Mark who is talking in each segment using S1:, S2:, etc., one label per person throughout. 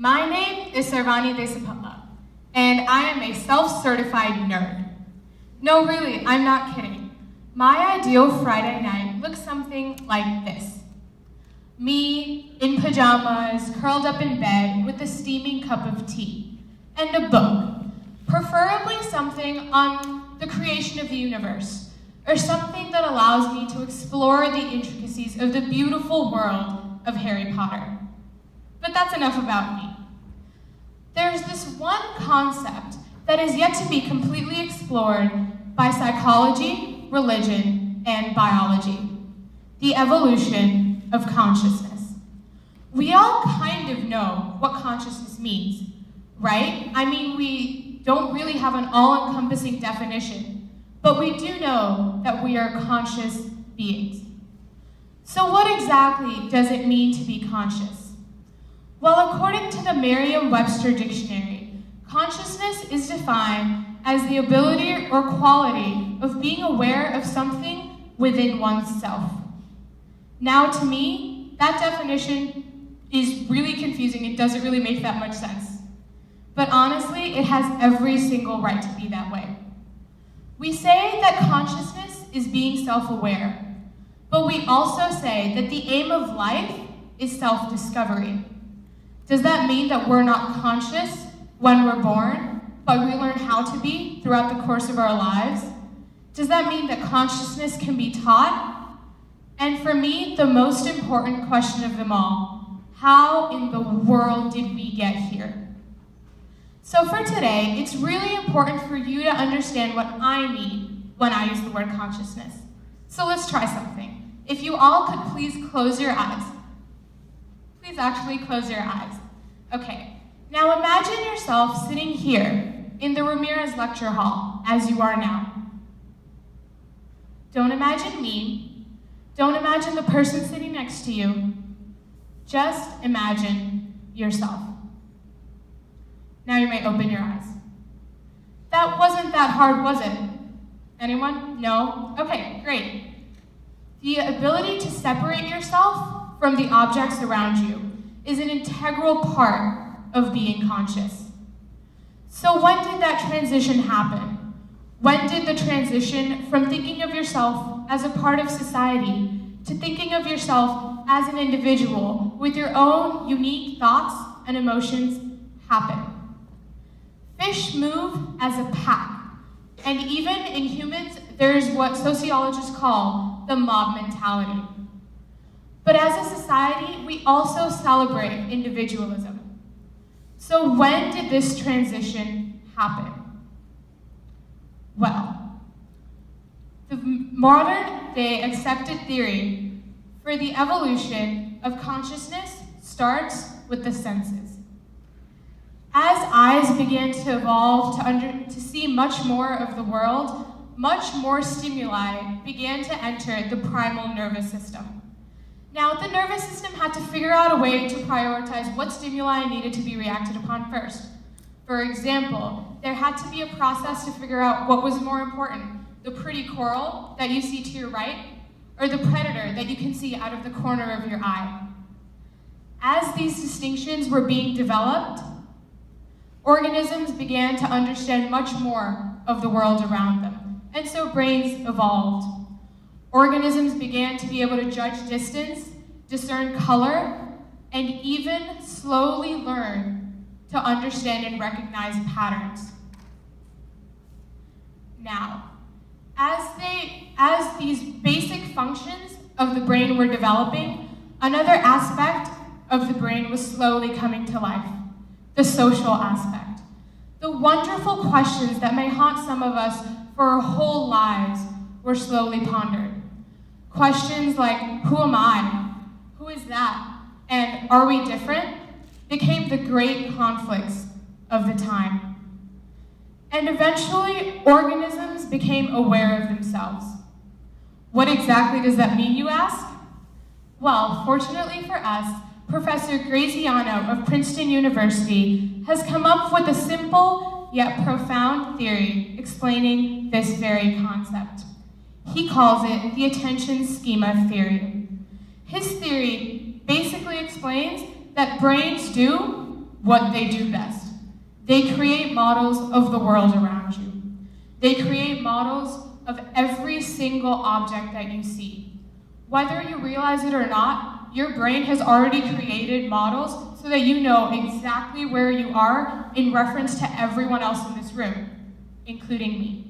S1: My name is Sarvani Desabhotla, and I am a self-certified nerd. No, really, I'm not kidding. My ideal Friday night looks something like this. Me, in pajamas, curled up in bed with a steaming cup of tea, and a book, preferably something on the creation of the universe, or something that allows me to explore the intricacies of the beautiful world of Harry Potter. But that's enough about me. There's this one concept that is yet to be completely explored by psychology, religion, and biology: the evolution of consciousness. We all kind of know what consciousness means, right? I mean, we don't really have an all-encompassing definition, but we do know that we are conscious beings. So what exactly does it mean to be conscious? Well, according to the Merriam-Webster dictionary, consciousness is defined as the ability or quality of being aware of something within oneself. Now, to me, that definition is really confusing. It doesn't really make that much sense. But honestly, it has every single right to be that way. We say that consciousness is being self-aware, but we also say that the aim of life is self-discovery. Does that mean that we're not conscious when we're born, but we learn how to be throughout the course of our lives? Does that mean that consciousness can be taught? And for me, the most important question of them all: how in the world did we get here? So for today, it's really important for you to understand what I mean when I use the word consciousness. So let's try something. If you all could please close your eyes. Please actually close your eyes. Okay, now imagine yourself sitting here in the Ramirez Lecture Hall as you are now. Don't imagine me. Don't imagine the person sitting next to you. Just imagine yourself. Now you may open your eyes. That wasn't that hard, was it? Anyone? No? Okay, great. The ability to separate yourself from the objects around you is an integral part of being conscious. So when did that transition happen? When did the transition from thinking of yourself as a part of society to thinking of yourself as an individual with your own unique thoughts and emotions happen? Fish move as a pack, and even in humans, there's what sociologists call the mob mentality. But as a society, we also celebrate individualism. So when did this transition happen? Well, the modern day accepted theory for the evolution of consciousness starts with the senses. As eyes began to evolve to see much more of the world, much more stimuli began to enter the primal nervous system. Now, the nervous system had to figure out a way to prioritize what stimuli needed to be reacted upon first. For example, there had to be a process to figure out what was more important: the pretty coral that you see to your right, or the predator that you can see out of the corner of your eye. As these distinctions were being developed, organisms began to understand much more of the world around them, and so brains evolved. Organisms began to be able to judge distance, discern color, and even slowly learn to understand and recognize patterns. Now, as these basic functions of the brain were developing, another aspect of the brain was slowly coming to life: the social aspect. The wonderful questions that may haunt some of us for our whole lives were slowly pondered. Questions like, who am I? Who is that? And are we different? Became the great conflicts of the time. And eventually, organisms became aware of themselves. What exactly does that mean, you ask? Well, fortunately for us, Professor Graziano of Princeton University has come up with a simple yet profound theory explaining this very concept. He calls it the attention schema theory. His theory basically explains that brains do what they do best. They create models of the world around you. They create models of every single object that you see. Whether you realize it or not, your brain has already created models so that you know exactly where you are in reference to everyone else in this room, including me.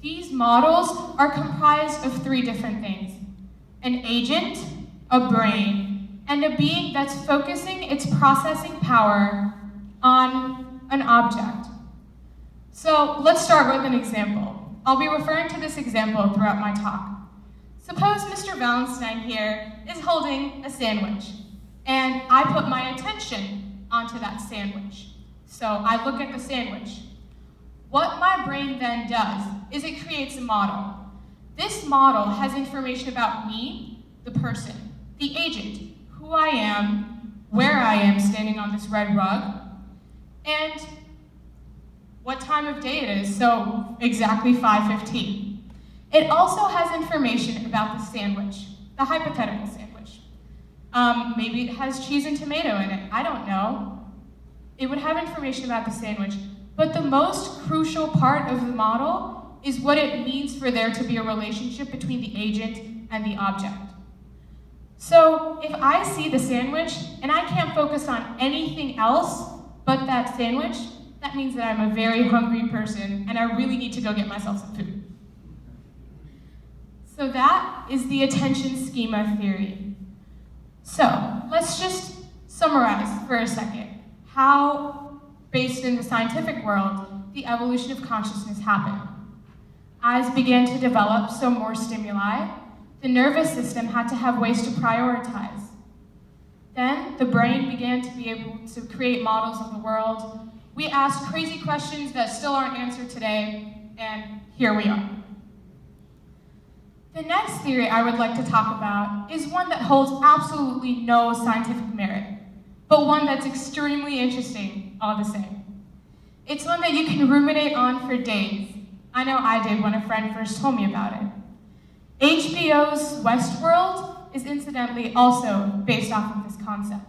S1: These models are comprised of three different things: an agent, a brain, and a being that's focusing its processing power on an object. So let's start with an example. I'll be referring to this example throughout my talk. Suppose Mr. Valentine here is holding a sandwich, and I put my attention onto that sandwich. So I look at the sandwich. What my brain then does is it creates a model. This model has information about me, the person, the agent, who I am, where I am standing on this red rug, and what time of day it is, so exactly 5:15. It also has information about the sandwich, the hypothetical sandwich. Maybe it has cheese and tomato in it, I don't know. It would have information about the sandwich, but the most crucial part of the model is what it means for there to be a relationship between the agent and the object. So if I see the sandwich and I can't focus on anything else but that sandwich, that means that I'm a very hungry person and I really need to go get myself some food. So that is the attention schema theory. So let's just summarize for a second how, based in the scientific world, the evolution of consciousness happened. Eyes began to develop, so more stimuli. The nervous system had to have ways to prioritize. Then the brain began to be able to create models of the world. We asked crazy questions that still aren't answered today, and here we are. The next theory I would like to talk about is one that holds absolutely no scientific merit, but one that's extremely interesting all the same. It's one that you can ruminate on for days. I know I did when a friend first told me about it. HBO's Westworld is incidentally also based off of this concept.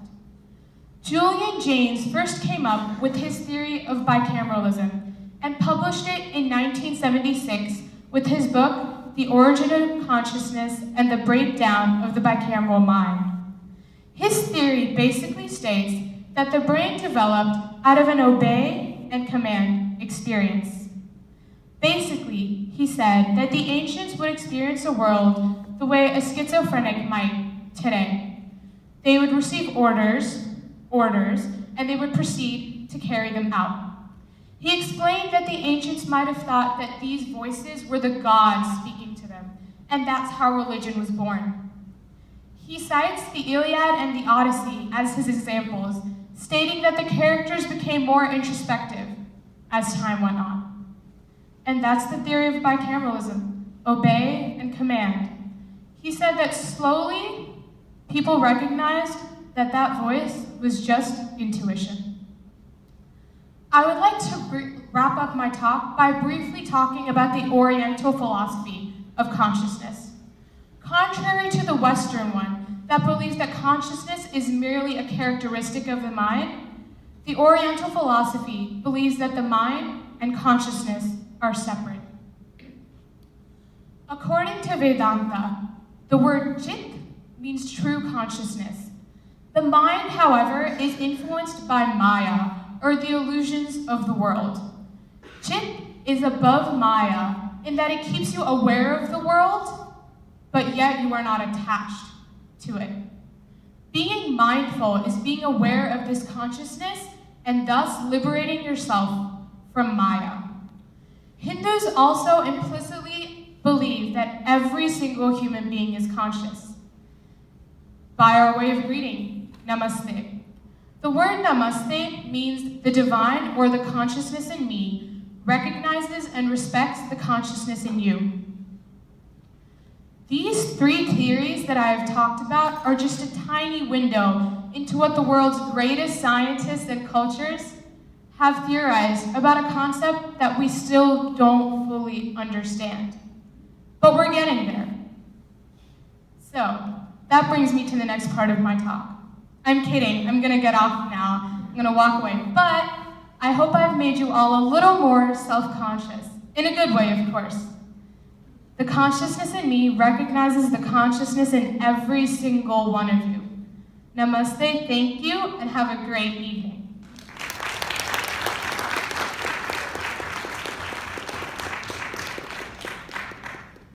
S1: Julian Jaynes first came up with his theory of bicameralism and published it in 1976 with his book, The Origin of Consciousness and the Breakdown of the Bicameral Mind. His theory basically states that the brain developed out of an obey and command experience. Basically, he said that the ancients would experience a world the way a schizophrenic might today. They would receive orders, and they would proceed to carry them out. He explained that the ancients might have thought that these voices were the gods speaking to them, and that's how religion was born. He cites the Iliad and the Odyssey as his examples, stating that the characters became more introspective as time went on. And that's the theory of bicameralism, obey and command. He said that slowly, people recognized that that voice was just intuition. I would like to wrap up my talk by briefly talking about the Oriental philosophy of consciousness. Contrary to the Western one, that believes that consciousness is merely a characteristic of the mind, the Oriental philosophy believes that the mind and consciousness are separate. According to Vedanta, the word chit means true consciousness. The mind, however, is influenced by Maya, or the illusions of the world. Chit is above Maya in that it keeps you aware of the world, but yet you are not attached to it. Being mindful is being aware of this consciousness and thus liberating yourself from Maya. Hindus also implicitly believe that every single human being is conscious. By our way of greeting, Namaste. The word Namaste means the divine or the consciousness in me recognizes and respects the consciousness in you. These three theories that I have talked about are just a tiny window into what the world's greatest scientists and cultures have theorized about a concept that we still don't fully understand. But we're getting there. So, that brings me to the next part of my talk. I'm kidding. I'm gonna get off now. I'm gonna walk away. But I hope I've made you all a little more self-conscious. In a good way, of course. The consciousness in me recognizes the consciousness in every single one of you. Namaste, thank you, and have a great evening.